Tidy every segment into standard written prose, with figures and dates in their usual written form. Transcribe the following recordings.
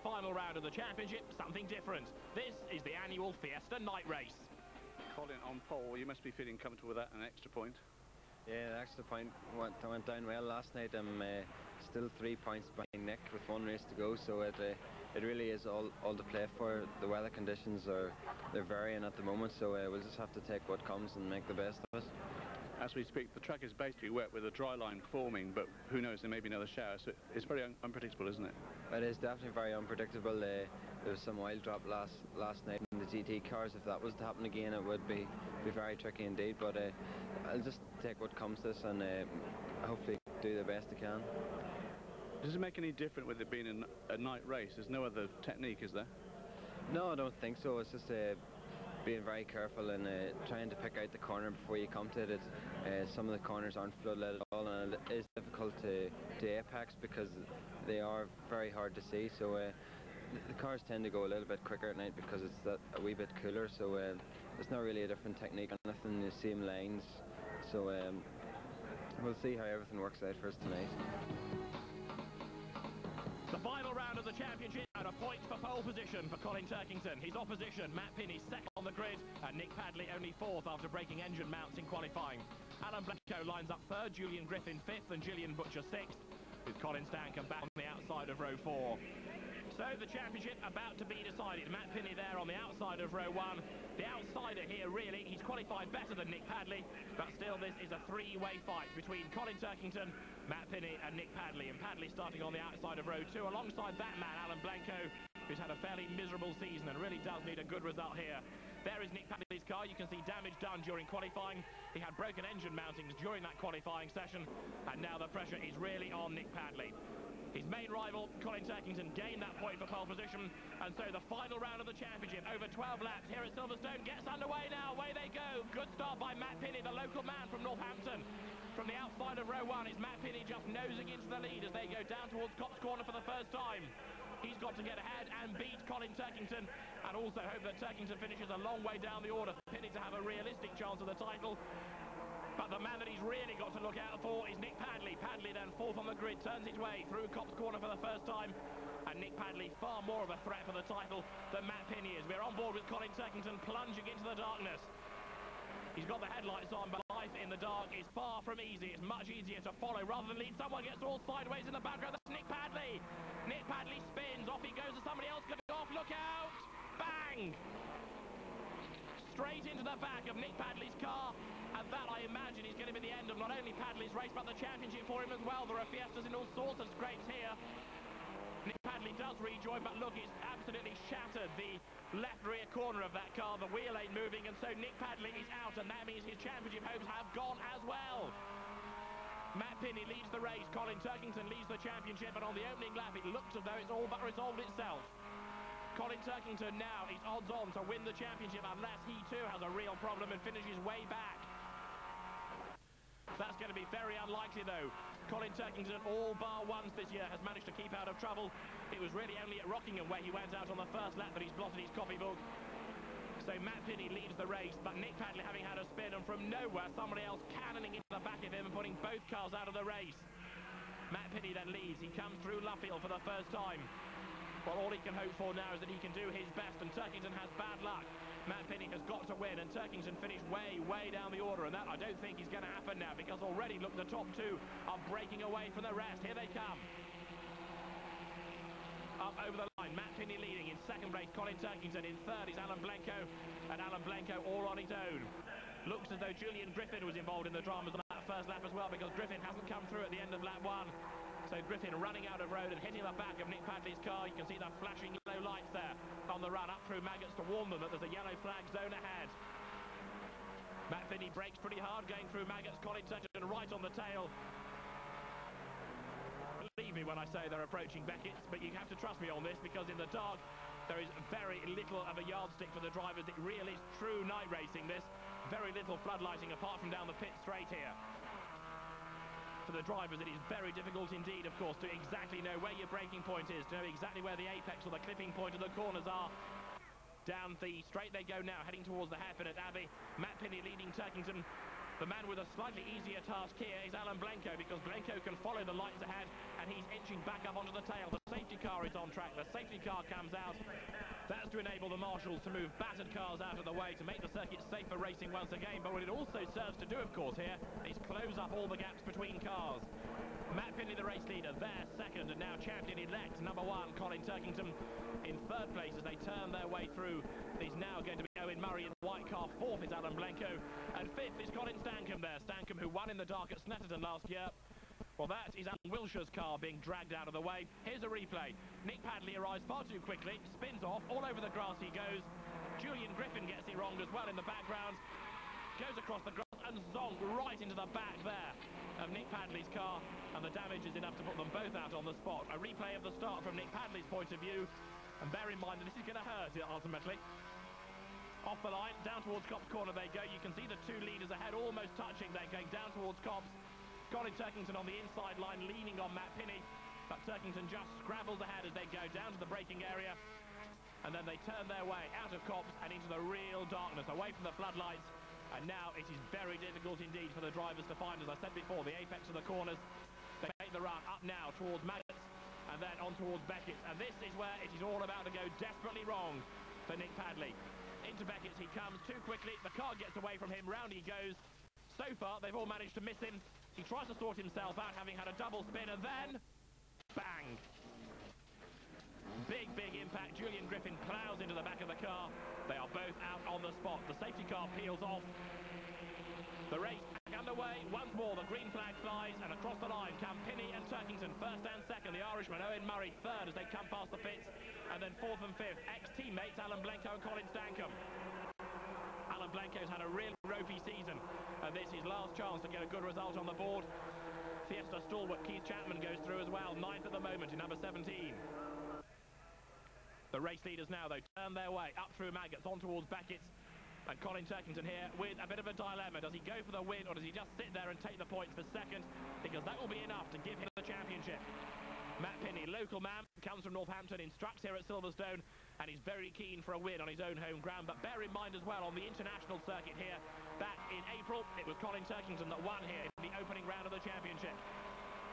final round of the championship, something different. This is the annual Fiesta night race. Colin, on pole, you must be feeling comfortable with that, an extra point. Yeah, the extra point went down well last night. I'm still 3 points behind Nick with one race to go, so it really is all to play for. The weather conditions they're varying at the moment, so we'll just have to take what comes and make the best of it. As we speak, the track is basically wet with a dry line forming, but who knows, there may be another shower, so it's very unpredictable, isn't it? It is definitely very unpredictable. There was some oil drop last night in the GT cars. If that was to happen again, it would be very tricky indeed, but I'll just take what comes to this and hopefully do the best I can. Does it make any difference with it being a night race? There's no other technique, is there? No, I don't think so. It's just being very careful and trying to pick out the corner before you come to it. Some of the corners aren't floodlit at all, and it is difficult to apex because they are very hard to see. So the cars tend to go a little bit quicker at night because it's a wee bit cooler. So it's not really a different technique or nothing. The same lines. So we'll see how everything works out for us tonight. The final round of the championship, and a point for pole position for Colin Turkington. His opposition, Matt Pinney, second on the grid, and Nick Padley only fourth after breaking engine mounts in qualifying. Alan Blanco lines up third, Julian Griffin fifth, and Gillian Butcher sixth, with Colin Stankham back on the outside of row 4. So the championship about to be decided. Matt Pinney there on the outside of row 1. The outsider here, really. He's qualified better than Nick Padley, but still this is a three-way fight between Colin Turkington, Matt Pinney and Nick Padley. And Padley starting on the outside of row 2 alongside that man, Alan Blanco, who's had a fairly miserable season and really does need a good result here. There is Nick Padley's car. You can see damage done during qualifying. He had broken engine mountings during that qualifying session, and now the pressure is really on Nick Padley. His main rival, Colin Turkington, gained that point for pole position, and so the final round of the championship, over 12 laps here at Silverstone, gets underway now. Away they go. Good start by Matt Pinney, the local man from Northampton. From the outside of row 1 is Matt Pinney just nosing into the lead as they go down towards Cops Corner for the first time. He's got to get ahead and beat Colin Turkington, and also hope that Turkington finishes a long way down the order for Pinney to have a realistic chance of the title. But the man that he's really got to look out for is Nick Padley. Padley then fourth on the grid, turns his way through Cops Corner for the first time. And Nick Padley far more of a threat for the title than Matt Pinney is. We're on board with Colin Turkington plunging into the darkness. He's got the headlights on, but life in the dark is far from easy. It's much easier to follow rather than lead. Someone gets all sideways in the background. That's Nick Padley. Nick Padley spins. Off he goes to somebody else coming off. Look out! Bang! Straight into the back of Nick Padley's car. And that, I imagine, is going to be the end of not only Padley's race, but the championship for him as well. There are Fiestas in all sorts of scrapes here. Nick Padley does rejoin, but look, it's absolutely shattered the left rear corner of that car. The wheel ain't moving, and so Nick Padley is out, and that means his championship hopes have gone as well. Matt Pinney leads the race. Colin Turkington leads the championship, and on the opening lap, it looks as though it's all but resolved itself. Colin Turkington now is odds on to win the championship unless he too has a real problem and finishes way back. That's going to be very unlikely, though. Colin Turkington, all bar ones this year, has managed to keep out of trouble. It was really only at Rockingham where he went out on the first lap that he's blotted his copybook. So Matt Pinney leads the race, but Nick Padley having had a spin, and from nowhere, somebody else cannoning into the back of him and putting both cars out of the race. Matt Pinney then leads. He comes through Luffield for the first time. Well, all he can hope for now is that he can do his best, and Turkington has bad luck. Matt Pinney has got to win, and Turkington finished way down the order, and that I don't think is going to happen now, because already, look, the top two are breaking away from the rest. Here they come. Up over the line, Matt Pinney leading. In second place, Colin Turkington. In third is Alan Blanco, and Alan Blanco all on his own. Looks as though Julian Griffin was involved in the dramas on that first lap as well, because Griffin hasn't come through at the end of lap 1. So Griffin running out of road and hitting the back of Nick Padley's car. You can see the flashing yellow lights there on the run up through Maggots to warn them that there's a yellow flag zone ahead. Matt Pinney brakes pretty hard going through Maggots. Colin Turkington right on the tail. Believe me when I say they're approaching Beckett's, but you have to trust me on this, because in the dark there is very little of a yardstick for the drivers. It really is true night racing, this. Very little floodlighting apart from down the pit straight here. For the drivers, it is very difficult indeed, of course, to exactly know where your braking point is, to know exactly where the apex or the clipping point of the corners are. Down the straight they go now, heading towards the hairpin at Abbey. Matt Pinney leading Turkington. The man with a slightly easier task here is Alan Blanco, because Blanco can follow the lights ahead, and he's inching back up onto the tail. The safety safety car is on track. The safety car comes out. That's to enable the marshals to move battered cars out of the way to make the circuit safe for racing once again. But what it also serves to do, of course, here is close up all the gaps between cars. Matt Pinney, the race leader, there second, and now champion-elect, number one, Colin Turkington, in third place as they turn their way through. He's now going to be Owen Murray in the white car. Fourth is Alan Blencoe, and fifth is Colin Stankham there. Stankham, who won in the dark at Snetterton last year. Well, that is Alan Wilshire's car being dragged out of the way. Here's a replay. Nick Padley arrives far too quickly, spins off, all over the grass he goes. Julian Griffin gets it wrong as well in the background. Goes across the grass and zonked right into the back there of Nick Padley's car, and the damage is enough to put them both out on the spot. A replay of the start from Nick Padley's point of view, and bear in mind that this is going to hurt ultimately. Off the line, down towards Copse Corner they go. You can see the two leaders ahead almost touching. They're going down towards Copse. Colin Turkington on the inside line leaning on Matt Pinney, but Turkington just scrabbles ahead as they go down to the braking area, and then they turn their way out of Copse and into the real darkness, away from the floodlights. And now it is very difficult indeed for the drivers to find, as I said before, the apex of the corners. They make the run up now towards Maggots and then on towards Beckett, and this is where it is all about to go desperately wrong for Nick Padley. Into Beckett he comes too quickly, the car gets away from him, round he goes. So far they've all managed to miss him. He tries to sort himself out, having had a double spin, and then bang! Big impact. Julian Griffin plows into the back of the car. They are both out on the spot. The safety car peels off. The race back underway. Once more, the green flag flies, and across the line come Pinney and Turkington, first and second. The Irishman, Owen Murray, third as they come past the pits. And then fourth and fifth, ex-teammates Alan Blencoe and Colin Stankham. Alan Blencoe's had a really ropey season, and this is his last chance to get a good result on the board. Fiesta stalwart Keith Chapman goes through as well, ninth at the moment in number 17. The race leaders now, though, turn their way up through Maggots on towards Beckett's, and Colin Turkington here with a bit of a dilemma. Does he go for the win, or does he just sit there and take the points for second? Because that will be enough to give him the championship. Matt Pinney, local man, comes from Northampton, instructs here at Silverstone, and he's very keen for a win on his own home ground. But bear in mind as well, on the international circuit here, that in April, it was Colin Turkington that won here in the opening round of the championship.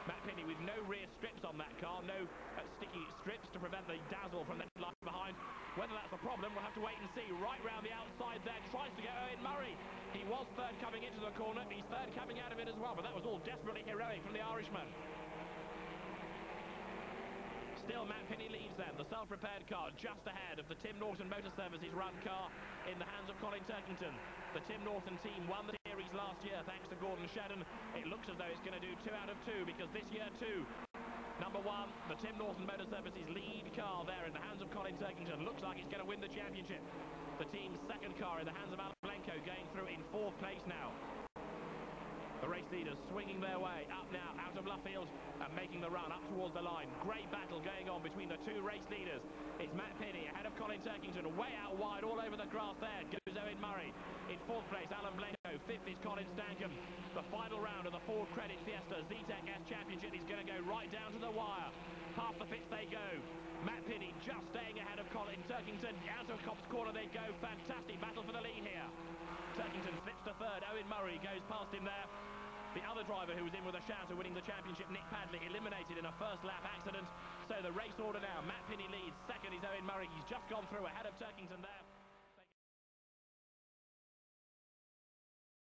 Matt Pinney with no rear strips on that car, no sticky strips to prevent the dazzle from the headlight behind. Whether that's a problem, we'll have to wait and see. Right round the outside there, tries to get Owen Murray. He was third coming into the corner, he's third coming out of it as well, but that was all desperately heroic from the Irishman. Still, Matt Pinney leads then, the self-repaired car just ahead of the Tim Norton Motor Services run car in the hands of Colin Turkington. The Tim Norton team won the series last year thanks to Gordon Shedden. It looks as though it's going to do 2 out of 2, because this year too, number one, the Tim Norton Motor Services lead car there in the hands of Colin Turkington. Looks like it's going to win the championship. The team's second car in the hands of Alan Blencoe, going through in 4th place now. The race leaders swinging their way up now out of Luffield and making the run up towards the line. Great battle going on between the two race leaders. It's Matt Pinney ahead of Colin Turkington, way out wide, all over the grass there goes Owen Murray. In 4th place, Alan Blencoe. 5th is Colin Stankham. The final round of the Ford Credit Fiesta ZTEC S Championship is going to go right down to the wire. Half the pits they go. Matt Pinney just staying ahead of Colin Turkington. Out of Copse Corner they go. Fantastic battle for the lead here. Turkington slips to third. Owen Murray goes past him there. The other driver who was in with a shout of winning the championship, Nick Padley, eliminated in a first lap accident. So the race order now, Matt Pinney leads. Second is Owen Murray. He's just gone through ahead of Turkington there.